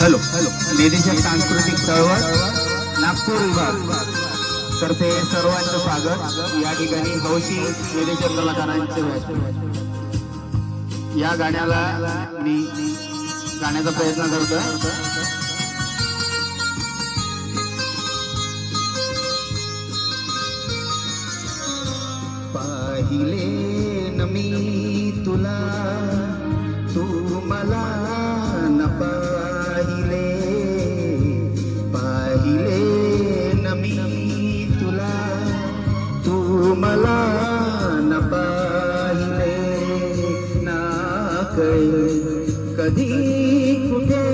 Hello निदेशक सांस्कृतिक चळवळ नागपूर विभाग तर्फे सर्वांचं स्वागत। या ठिकाणी हौशी निदेशक कलाकारांचे व्यासपीठ। या गाण्याला मी गाण्याचा प्रयत्न करतोय। पाहिले न मी तुला तू मला न पाहिले, पाहिले न मी तुला तू मला न पाहिले, ना कळे कधी कुठे